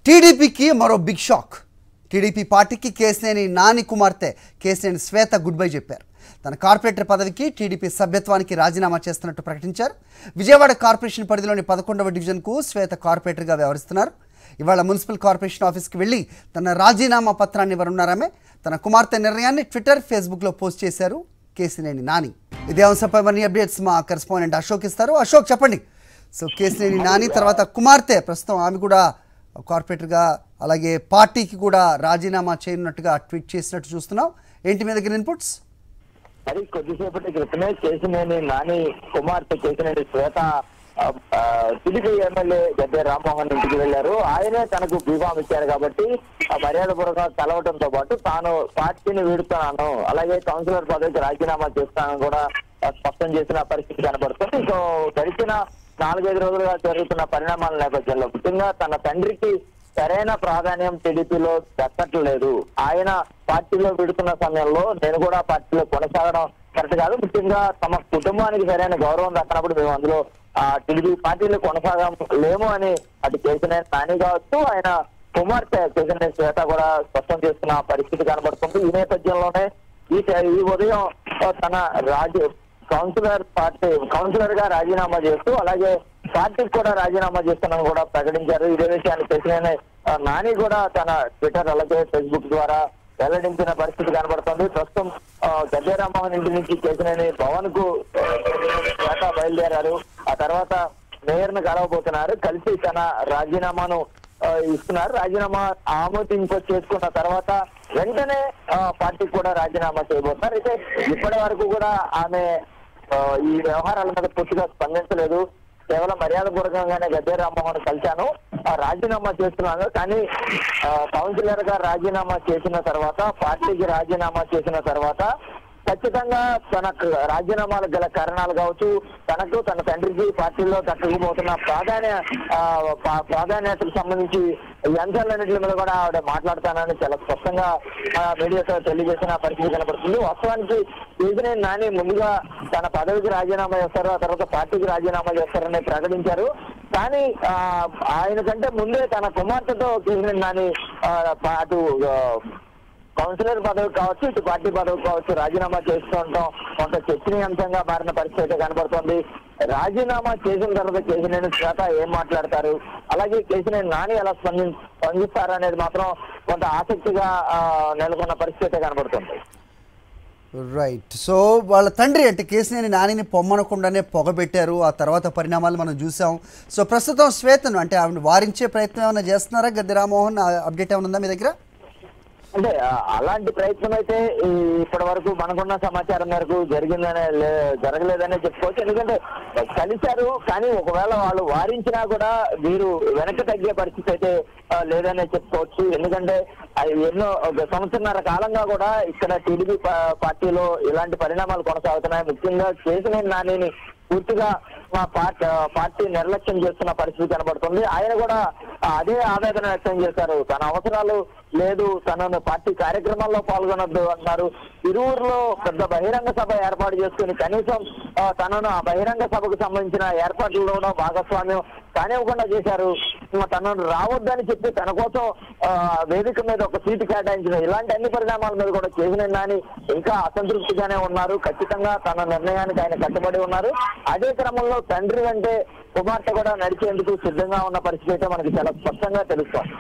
టీడీపీకి మరో big shock. TDP పార్టీకి కేశినేని నాని కుమార్తె కేశినేని శ్వేత గుడ్ బై చెప్పారు. తన కార్పొరేటర్ పదవికి టీడీపీ సభ్యత్వానికి రాజీనామా చేస్తున్నట్టు ప్రకటించారు. విజయవాడ కార్పొరేషన్ పరిధిలోని 11వ డివిజన్కు శ్వేత కార్పొరేటర్గా వ్యవహరిస్తున్నారు. ఇవాళ మున్సిపల్ కార్పొరేషన్ ఆఫీస్కి వెళ్లి తన రాజీనామా పత్రాన్ని ఇవ్వనున్నారామె. తన కుమార్తె నిర్ణయాన్ని ట్విట్టర్, ఫేస్బుక్లో పోస్ట్ చేశారు కేశినేని నాని. ఇదే అంశంపై మరిన్ని అప్డేట్స్ మా కరెస్పాండెంట్ అశోక్ ఇస్తారు. అశోక్, చెప్పండి. సో కేశినేని నాని తర్వాత కుమార్తె ప్రస్తుతం ఆమె కూడా కార్పొరేటర్గా, అలాగే పార్టీకి కూడా రాజీనామా చేయనున్నట్టుగా ట్వీట్ చేసినట్టు చూస్తున్నాం. ఏంటి మీ దగ్గర ఇన్పుట్స్? మరి కొద్దిసేపటి క్రితమే కేశినేని నాని కుమార్తె కేశినేని శ్వేత టీడీపీ ఎమ్మెల్యే గద్దె రామ్మోహన్ ఇంటికి వెళ్లారు. ఆయనే తనకు బీఫామ్ ఇచ్చారు కాబట్టి మర్యాదపూర్వకంగా కలవడంతో పాటు తాను పార్టీని వీడుతున్నాను, అలాగే కౌన్సిలర్ పదవికి రాజీనామా చేస్తానని కూడా స్పష్టం చేసిన పరిస్థితి కనబడుతుంది. సో గడిచిన 4-5 రోజులుగా జరుగుతున్న పరిణామాల నేపథ్యంలో ముఖ్యంగా తన తండ్రికి సరైన ప్రాధాన్యం టీడీపీలో దక్కట్లేదు. ఆయన పార్టీలో విడుతున్న సమయంలో నేను కూడా పార్టీలో కొనసాగడం కరెక్ట్ కాదు, ముఖ్యంగా తమ కుటుంబానికి సరైన గౌరవం దక్కనప్పుడు మేము అందులో టీడీపీ పార్టీలో కొనసాగలేము అని అటు కేశినేని నాని కావచ్చు, ఆయన కుమార్తె కేశినేని శ్వేత కూడా స్పష్టం చేస్తున్న పరిస్థితి కనబడుతుంది. ఈ నేపథ్యంలోనే ఈ ఉదయం తన కౌన్సిలర్ గా రాజీనామా చేస్తూ అలాగే పార్టీకి కూడా రాజీనామా చేస్తున్నాను కూడా ప్రకటించారు. ఇదే విషయాన్ని కేశినేని నాని కూడా తన ట్విట్టర్ అలాగే ఫేస్బుక్ ద్వారా వెల్లడించిన పరిస్థితి కనబడుతుంది. ప్రస్తుతం గద్దె రామ్మోహన్ ఇంటి నుంచి కేశినేని భవన్ కు బయలుదేరారు. ఆ తర్వాత మేయర్ ను కలవబోతున్నారు. కలిసి తన రాజీనామాను ఇస్తున్నారు. రాజీనామా చేసుకున్న తర్వాత వెంటనే పార్టీకి కూడా రాజీనామా చేయబోతున్నారు. అయితే ఇప్పటి వరకు కూడా ఆమె ఈ వ్యవహారాల మీద పూర్తిగా స్పందించలేదు. కేవలం మర్యాదపూర్వకంగానే గద్దె రామ్మోహన్ కలిశాను, రాజీనామా చేస్తున్నాను, కానీ కౌన్సిలర్ గా రాజీనామా చేసిన తర్వాత, పార్టీకి రాజీనామా చేసిన తర్వాత ఖచ్చితంగా తనకు రాజీనామాలకు గల కారణాలు కావచ్చు, తనకు తన తండ్రికి పార్టీలో దక్కకపోతున్న ప్రాధాన్యతకు సంబంధించి ఈ అంశాలన్నింటి మీద కూడా ఆవిడ మాట్లాడతానని చాలా స్పష్టంగా మీడియాతో తెలియజేసిన పరిస్థితి కనబడుతుంది. వాస్తవానికి కేశినేని నాని ముందుగా తన పదవికి రాజీనామా చేస్తారు, ఆ తర్వాత పార్టీకి రాజీనామా చేస్తారని ప్రకటించారు. కానీ ఆయన కంటే ముందే తన కుమార్తెతో కేశినేని నాని అటు కౌన్సిలర్ పదవి కావచ్చు, ఇటు పార్టీ పదవి కావచ్చు రాజీనామా చేస్తూ ఉంటాం కొంత చర్చనీయాంశంగా మారిన పరిస్థితి కనబడుతోంది. రాజీనామా చేసిన తర్వాత కేశినేని శ్వేత ఏం మాట్లాడతారు, అలాగే కేశినేని నాని ఎలా స్పందిస్తారు అనేది మాత్రం కొంత ఆసక్తిగా నెలకొన్న పరిస్థితి కనబడుతుంది. రైట్. సో వాళ్ళ తండ్రి అంటే కేశినేని నానిని పొమ్మనకుండానే పొగబెట్టారు. ఆ తర్వాత పరిణామాలు మనం చూసాం. సో ప్రస్తుతం శ్వేతను అంటే ఆవిడ వారించే ప్రయత్నం ఏమైనా చేస్తున్నారా గద్దె రామ్మోహన్? అప్డేట్ ఏమైనా ఉందా మీ దగ్గర? అంటే అలాంటి ప్రయత్నం అయితే ఇప్పటి వరకు మనకున్న సమాచారం మేరకు జరగలేదనే చెప్పుకోవచ్చు. ఎందుకంటే కలిశారు, కానీ ఒకవేళ వాళ్ళు వారించినా కూడా వీరు వెనక్కి తగ్గే పరిస్థితి అయితే లేదనే చెప్పుకోవచ్చు. ఎందుకంటే ఎన్నో సంవత్సరాల కాలంగా కూడా ఇక్కడ టీడీపీ పార్టీలో ఇలాంటి పరిణామాలు కొనసాగుతున్నాయి. ముఖ్యంగా కేశినేని నానిని పూర్తిగా పార్టీ నిర్లక్ష్యం చేస్తున్న పరిస్థితి కనబడుతుంది. ఆయన కూడా అదే ఆవేదన వ్యక్తం చేశారు. తన అవసరాలు లేదు, తనను పార్టీ కార్యక్రమాల్లో పాల్గొనొద్దు అన్నారు. ఇరువురులో పెద్ద బహిరంగ సభ ఏర్పాటు చేసుకుని కనీసం తనను ఆ బహిరంగ సభకు సంబంధించిన ఏర్పాట్లలోనూ భాగస్వామ్యం కానివ్వకుండా చేశారు. తనను రావద్దని చెప్పి తన కోసం వేదిక మీద ఒక సీటు కేటాయించిన ఇలాంటి అన్ని పరిణామాల మీద కూడా కేశినేని నాని ఇంకా అసంతృప్తిగానే ఉన్నారు. ఖచ్చితంగా తన నిర్ణయానికి ఆయన కట్టుబడి ఉన్నారు. అదే క్రమంలో తండ్రి అంటే కుమార్తె కూడా నడిచేందుకు సిద్ధంగా ఉన్న పరిస్థితి అయితే మనకి చాలా స్పష్టంగా తెలుస్తోంది.